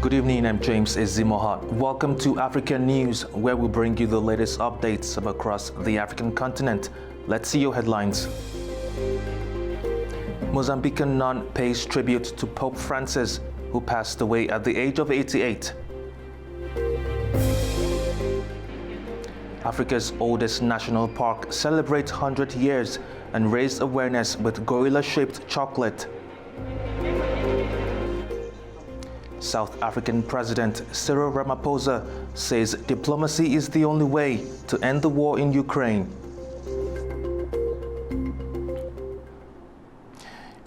Good evening, I'm James Ezimoha. Welcome to African News, where we bring you the latest updates from across the African continent. Let's see your headlines. Mozambican nun pays tribute to Pope Francis, who passed away at the age of 88. Africa's oldest national park celebrates 100 years and raised awareness with gorilla-shaped chocolate. South African President Cyril Ramaphosa says diplomacy is the only way to end the war in Ukraine.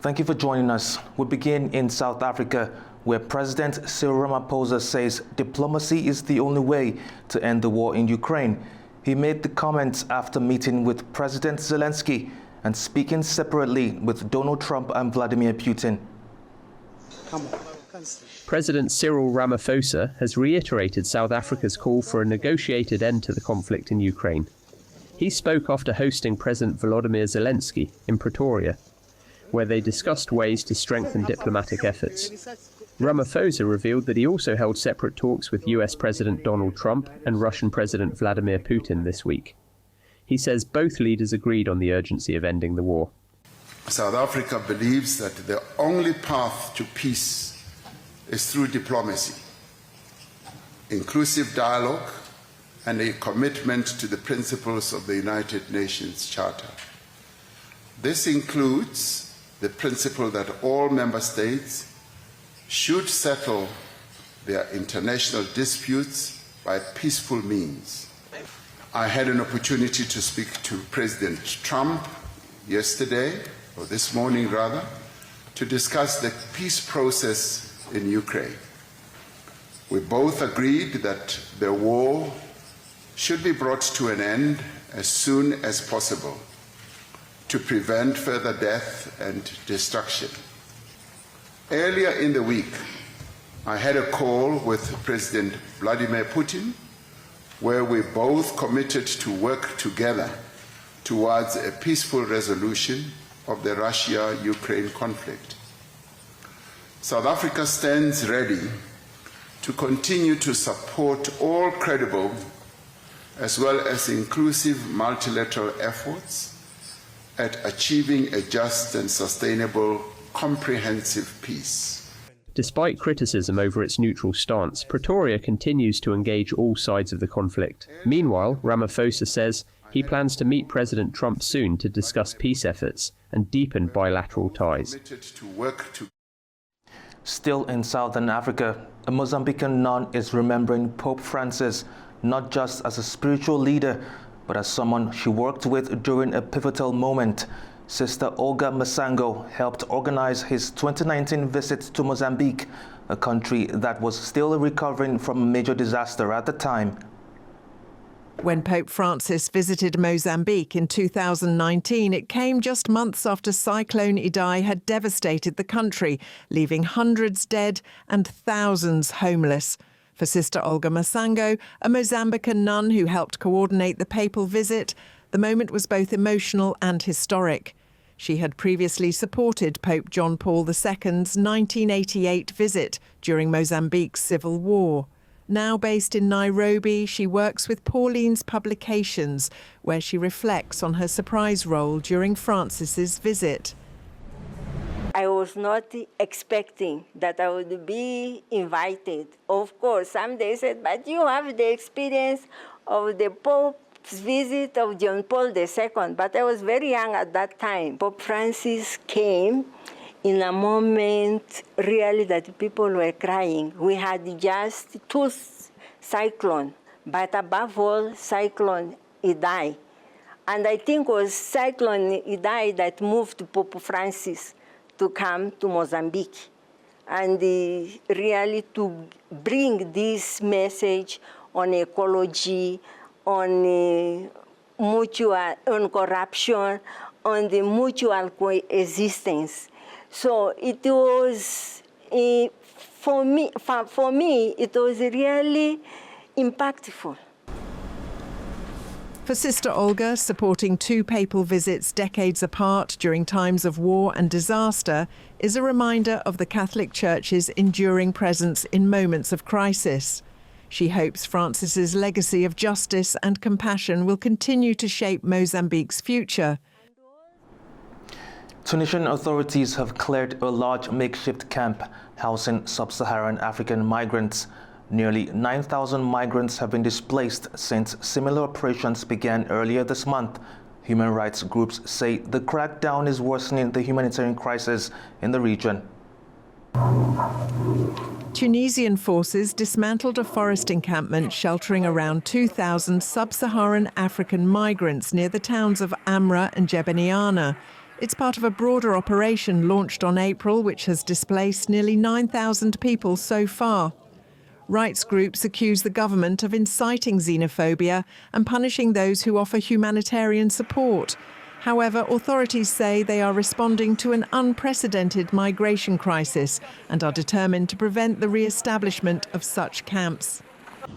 Thank you for joining us. We begin in South Africa, where President Cyril Ramaphosa says diplomacy is the only way to end the war in Ukraine. He made the comments after meeting with President Zelensky and speaking separately with Donald Trump and Vladimir Putin. President Cyril Ramaphosa has reiterated South Africa's call for a negotiated end to the conflict in Ukraine. He spoke after hosting President Volodymyr Zelensky in Pretoria, where they discussed ways to strengthen diplomatic efforts. Ramaphosa revealed that he also held separate talks with US President Donald Trump and Russian President Vladimir Putin this week. He says both leaders agreed on the urgency of ending the war. South Africa believes that the only path to peace is through diplomacy, inclusive dialogue, and a commitment to the principles of the United Nations Charter. This includes the principle that all member states should settle their international disputes by peaceful means. I had an opportunity to speak to President Trump yesterday, or this morning rather, to discuss the peace process in Ukraine. We both agreed that the war should be brought to an end as soon as possible to prevent further death and destruction. Earlier in the week, I had a call with President Vladimir Putin, where we both committed to work together towards a peaceful resolution of the Russia-Ukraine conflict. South Africa stands ready to continue to support all credible as well as inclusive multilateral efforts at achieving a just and sustainable, comprehensive peace. Despite criticism over its neutral stance, Pretoria continues to engage all sides of the conflict. Meanwhile, Ramaphosa says he plans to meet President Trump soon to discuss peace efforts and deepen bilateral ties. Still in Southern Africa, a Mozambican nun is remembering Pope Francis not just as a spiritual leader, but as someone she worked with during a pivotal moment. Sister Olga Masango helped organize his 2019 visit to Mozambique, a country that was still recovering from a major disaster at the time. When Pope Francis visited Mozambique in 2019, it came just months after Cyclone Idai had devastated the country, leaving hundreds dead and thousands homeless. For Sister Olga Masango, a Mozambican nun who helped coordinate the papal visit, the moment was both emotional and historic. She had previously supported Pope John Paul II's 1988 visit during Mozambique's civil war. Now based in Nairobi, she works with Pauline's Publications, where she reflects on her surprise role during Francis's visit. I was not expecting that I would be invited. Of course, some they said, but you have the experience of the Pope's visit of John Paul II. But I was very young at that time. Pope Francis came in a moment really that people were crying. We had just two cyclones, but above all, Cyclone Idai. And I think it was Cyclone Idai that moved Pope Francis to come to Mozambique and really to bring this message on ecology, on on corruption, on the mutual coexistence. So it was, for me, it was really impactful. For Sister Olga, supporting two papal visits decades apart during times of war and disaster is a reminder of the Catholic Church's enduring presence in moments of crisis. She hopes Francis's legacy of justice and compassion will continue to shape Mozambique's future. Tunisian authorities have cleared a large makeshift camp housing sub-Saharan African migrants. Nearly 9,000 migrants have been displaced since similar operations began earlier this month. Human rights groups say the crackdown is worsening the humanitarian crisis in the region. Tunisian forces dismantled a forest encampment sheltering around 2,000 sub-Saharan African migrants near the towns of Amra and Jebeniana. It's part of a broader operation launched on April, which has displaced nearly 9,000 people so far. Rights groups accuse the government of inciting xenophobia and punishing those who offer humanitarian support. However, authorities say they are responding to an unprecedented migration crisis and are determined to prevent the re-establishment of such camps.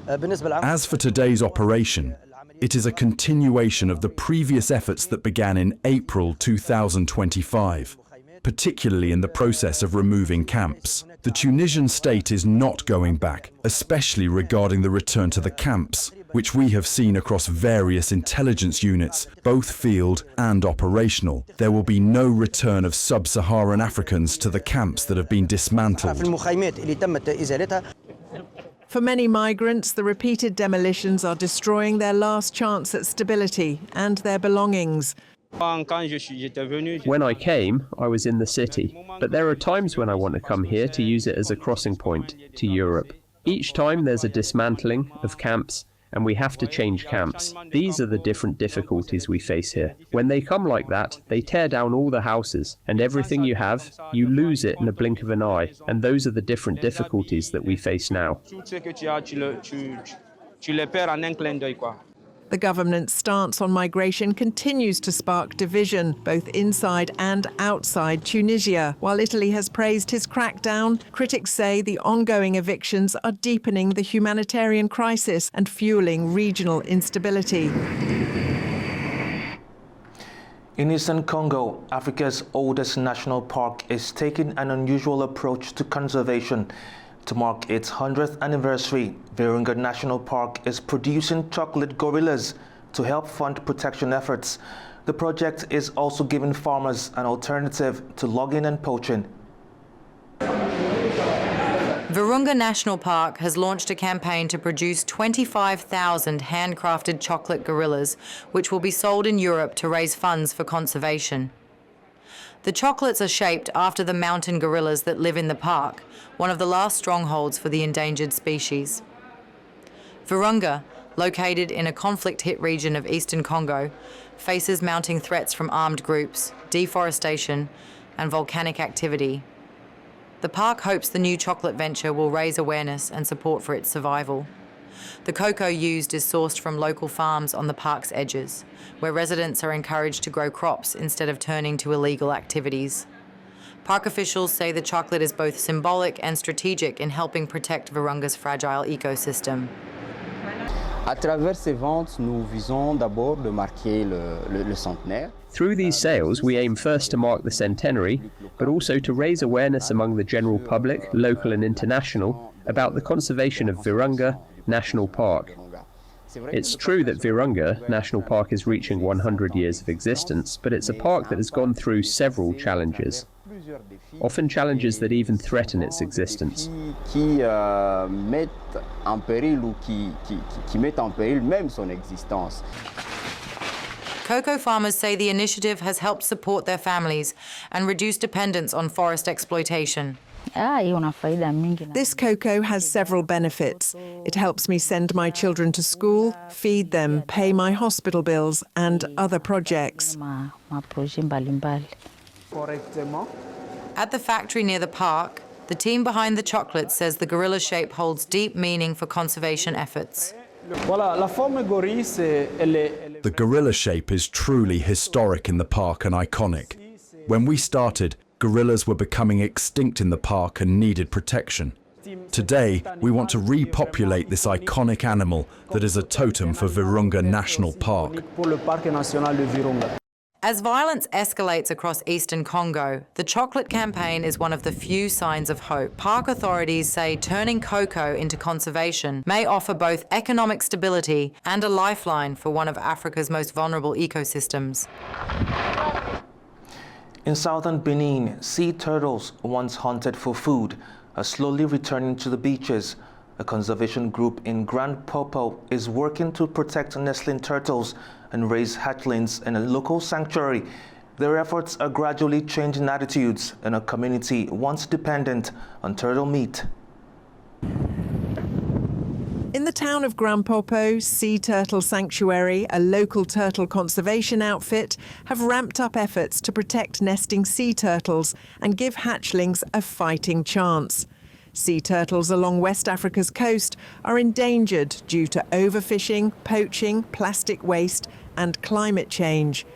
As for today's operation, it is a continuation of the previous efforts that began in April 2025, particularly in the process of removing camps. The Tunisian state is not going back, especially regarding the return to the camps, which we have seen across various intelligence units, both field and operational. There will be no return of sub-Saharan Africans to the camps that have been dismantled. For many migrants, the repeated demolitions are destroying their last chance at stability and their belongings. When I came, I was in the city, but there are times when I want to come here to use it as a crossing point to Europe. Each time there's a dismantling of camps, and we have to change camps. These are the different difficulties we face here. When they come like that, they tear down all the houses, and everything you have, you lose it in a blink of an eye, and those are the different difficulties that we face now. The government's stance on migration continues to spark division, both inside and outside Tunisia. While Italy has praised his crackdown, critics say the ongoing evictions are deepening the humanitarian crisis and fueling regional instability. In eastern Congo, Africa's oldest national park is taking an unusual approach to conservation. To mark its 100th anniversary, Virunga National Park is producing chocolate gorillas to help fund protection efforts. The project is also giving farmers an alternative to logging and poaching. Virunga National Park has launched a campaign to produce 25,000 handcrafted chocolate gorillas, which will be sold in Europe to raise funds for conservation. The chocolates are shaped after the mountain gorillas that live in the park, one of the last strongholds for the endangered species. Virunga, located in a conflict-hit region of eastern Congo, faces mounting threats from armed groups, deforestation, and volcanic activity. The park hopes the new chocolate venture will raise awareness and support for its survival. The cocoa used is sourced from local farms on the park's edges, where residents are encouraged to grow crops instead of turning to illegal activities. Park officials say the chocolate is both symbolic and strategic in helping protect Virunga's fragile ecosystem. À travers ces ventes, nous visons d'abord de marquer le centenaire. Through these sales, we aim first to mark the centenary, but also to raise awareness among the general public, local and international, about the conservation of Virunga National Park. It's true that Virunga National Park is reaching 100 years of existence, but it's a park that has gone through several challenges, often challenges that even threaten its existence. Qui mettent en péril ou qui mettent en péril même son existence. Cocoa farmers say the initiative has helped support their families and reduce dependence on forest exploitation. This cocoa has several benefits. It helps me send my children to school, feed them, pay my hospital bills and other projects. At the factory near the park, the team behind the chocolate says the gorilla shape holds deep meaning for conservation efforts. The gorilla shape is truly historic in the park and iconic. When we started, gorillas were becoming extinct in the park and needed protection. Today, we want to repopulate this iconic animal that is a totem for Virunga National Park. As violence escalates across eastern Congo, the chocolate campaign is one of the few signs of hope. Park authorities say turning cocoa into conservation may offer both economic stability and a lifeline for one of Africa's most vulnerable ecosystems. In southern Benin, sea turtles, once hunted for food, are slowly returning to the beaches. A conservation group in Grand Popo is working to protect nestling turtles and raise hatchlings in a local sanctuary. Their efforts are gradually changing attitudes in a community once dependent on turtle meat. In the town of Grand Popo, Sea Turtle Sanctuary, a local turtle conservation outfit, have ramped up efforts to protect nesting sea turtles and give hatchlings a fighting chance. Sea turtles along West Africa's coast are endangered due to overfishing, poaching, plastic waste and climate change.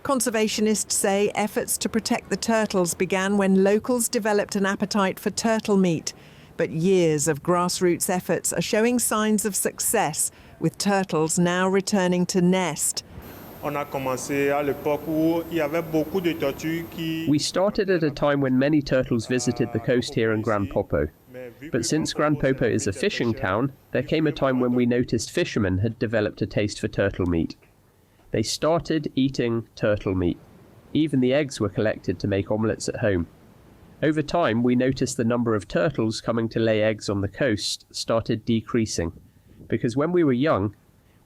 Conservationists say efforts to protect the turtles began when locals developed an appetite for turtle meat. But years of grassroots efforts are showing signs of success, with turtles now returning to nest. We started at a time when many turtles visited the coast here in Grand Popo. But since Grand Popo is a fishing town, there came a time when we noticed fishermen had developed a taste for turtle meat. They started eating turtle meat. Even the eggs were collected to make omelettes at home. Over time, we noticed the number of turtles coming to lay eggs on the coast started decreasing, because when we were young,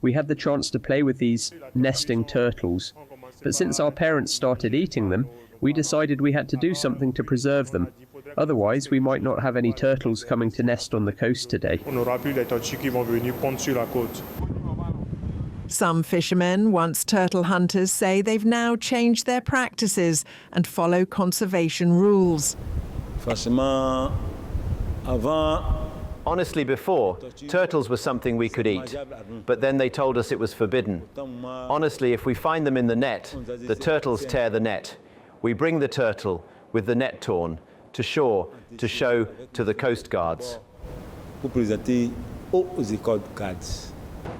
we had the chance to play with these nesting turtles. But since our parents started eating them, we decided we had to do something to preserve them. Otherwise, we might not have any turtles coming to nest on the coast today. Some fishermen, once turtle hunters, say they've now changed their practices and follow conservation rules. Honestly, before, turtles were something we could eat, but then they told us it was forbidden. Honestly, if we find them in the net, the turtles tear the net. We bring the turtle with the net torn to shore to show to the coast guards.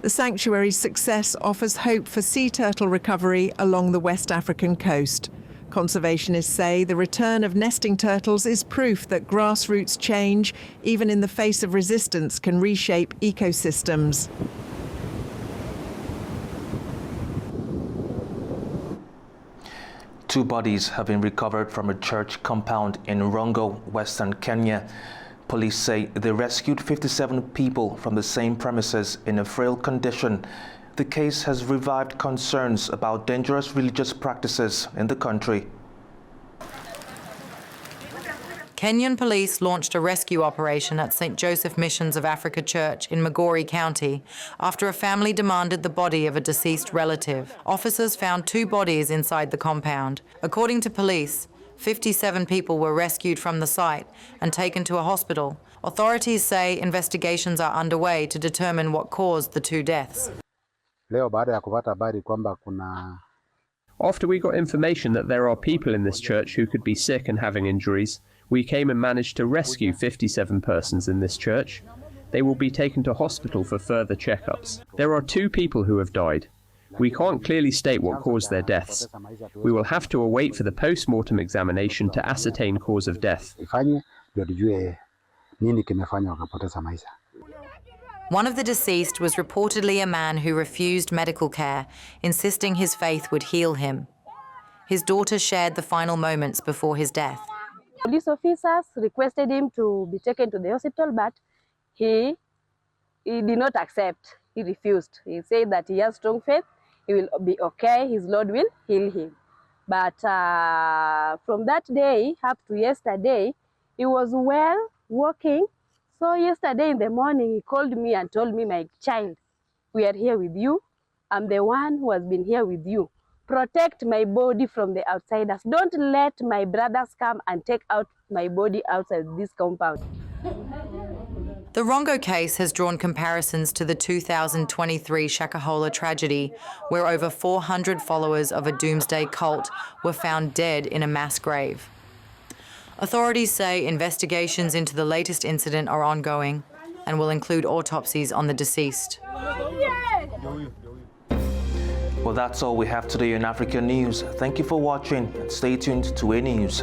The sanctuary's success offers hope for sea turtle recovery along the West African coast. Conservationists say the return of nesting turtles is proof that grassroots change, even in the face of resistance, can reshape ecosystems. Two bodies have been recovered from a church compound in Rongo, Western Kenya. Police say they rescued 57 people from the same premises in a frail condition. The case has revived concerns about dangerous religious practices in the country. Kenyan police launched a rescue operation at St. Joseph Missions of Africa Church in Migori County after a family demanded the body of a deceased relative. Officers found 2 bodies inside the compound. According to police, 57 people were rescued from the site and taken to a hospital. Authorities say investigations are underway to determine what caused the 2 deaths. After we got information that there are people in this church who could be sick and having injuries, we came and managed to rescue 57 persons in this church. They will be taken to hospital for further checkups. There are 2 people who have died. We can't clearly state what caused their deaths. We will have to await for the post-mortem examination to ascertain cause of death. One of the deceased was reportedly a man who refused medical care, insisting his faith would heal him. His daughter shared the final moments before his death. Police officers requested him to be taken to the hospital, but he did not accept. He refused. He said that he has strong faith, he will be okay, his Lord will heal him. But from that day up to yesterday, he was well, walking. So yesterday in the morning, he called me and told me, "My child, we are here with you. I'm the one who has been here with you. Protect my body from the outsiders. Don't let my brothers come and take out my body outside this compound." The Rongo case has drawn comparisons to the 2023 Shakahola tragedy, where over 400 followers of a doomsday cult were found dead in a mass grave. Authorities say investigations into the latest incident are ongoing and will include autopsies on the deceased. Well, that's all we have today in African News. Thank you for watching and stay tuned to A News.